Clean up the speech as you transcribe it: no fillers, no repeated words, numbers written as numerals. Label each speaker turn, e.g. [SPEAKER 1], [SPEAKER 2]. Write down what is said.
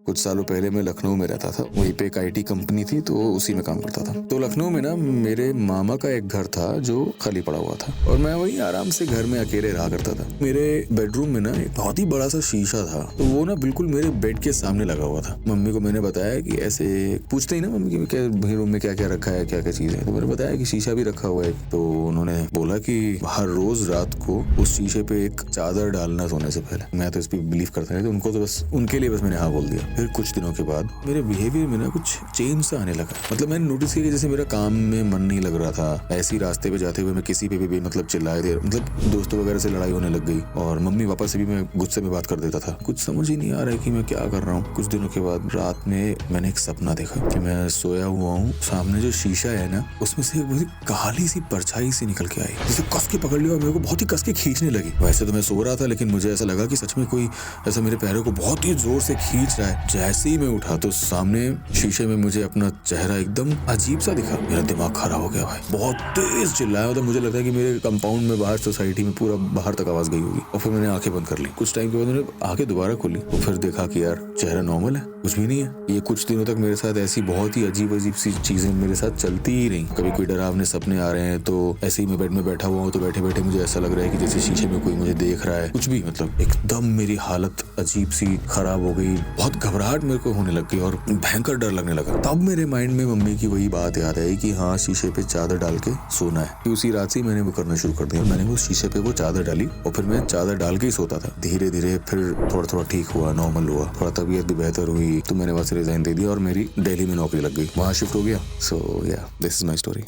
[SPEAKER 1] कुछ सालों पहले मैं लखनऊ में रहता था। वहीं पे एक आईटी कंपनी थी तो उसी में काम करता था। तो लखनऊ में ना मेरे मामा का एक घर था जो खाली पड़ा हुआ था और मैं वहीं आराम से घर में अकेले रहा करता था। मेरे बेडरूम में ना एक बहुत ही बड़ा सा शीशा था, तो वो ना बिल्कुल मेरे बेड के सामने लगा हुआ था। मम्मी को मैंने बताया कि ऐसे पूछते ही ना मम्मी की क्या रूम में क्या क्या रखा है, क्या क्या चीजें हैं, तो मैंने बताया कि शीशा भी रखा हुआ है। तो उन्होंने बोला कि हर रोज रात को उस शीशे पे एक चादर डालना सोने से पहले। मैं तो इस पर बिलीव करता नहीं, तो उनको तो बस उनके लिए बस मैंने हाँ बोल दिया। फिर कुछ दिनों के बाद मेरे बिहेवियर में ना कुछ चेंज सा आने लगा। मतलब मैंने नोटिस किया कि जैसे मेरा काम में मन नहीं लग रहा था। ऐसी रास्ते पे जाते हुए मैं किसी पे भी मतलब चिल्लाए दे, मतलब दोस्तों वगैरह से लड़ाई होने लग गई और मम्मी पापा से भी मैं गुस्से में बात कर देता था। कुछ समझ ही नहीं आ रहा है कि मैं क्या कर रहा हूँ। कुछ दिनों के बाद रात में मैंने एक सपना देखा कि मैं सोया हुआ हूँ, सामने जो शीशा है ना उसमें से एक बहुत काली सी परछाई सी निकल के आई, जिसे कस के पकड़ लिया और मेरे को बहुत ही कस के खींचने लगी। वैसे तो मैं सो रहा था, लेकिन मुझे ऐसा लगा कि सच में कोई ऐसा मेरे पैरों को बहुत ही जोर से खींच रहा है। जैसे ही मैं उठा तो सामने शीशे में मुझे अपना चेहरा एकदम अजीब सा दिखा। मेरा दिमाग खराब हो गया भाई, बहुत तेज चिल्लाया। मतलब मुझे लगता है कि मेरे कंपाउंड में बाहर सोसाइटी में पूरा बाहर तक आवाज गई होगी। और फिर मैंने आंखें बंद कर ली। कुछ टाइम के बाद मैंने आंखें दोबारा खोली और फिर देखा कि यार चेहरा नॉर्मल है, कुछ भी नहीं है। ये कुछ दिनों तक मेरे साथ ऐसी बहुत ही अजीब अजीब सी चीजें मेरे साथ चलती ही रही। कभी कोई डरावने सपने आ रहे हैं तो ऐसे ही मैं बेड में बैठा हुआ हूँ तो बैठे बैठे मुझे ऐसा लग रहा है कि जैसे शीशे में कोई मुझे देख रहा है। कुछ भी मतलब एकदम मेरी हालत अजीब सी खराब हो गई। बहुत घबराहट मेरे को होने लग गई और भयंकर डर लगने लगा। तब मेरे माइंड में मम्मी की वही बात याद आई कि हाँ शीशे पे चादर डाल के सोना है। उसी रात से मैंने वो करना शुरू कर दिया। मैंने वो शीशे पे वो चादर डाली और फिर मैं चादर डाल के ही सोता था। धीरे धीरे फिर थोड़ा थोड़ा ठीक हुआ, नॉर्मल हुआ, थोड़ा तबीयत भी बेहतर हुई। तो मैंने वहां से रिजाइन दे दिया और मेरी दिल्ली में नौकरी लग गई, वहां शिफ्ट हो गया। सो या दिस इज माई स्टोरी।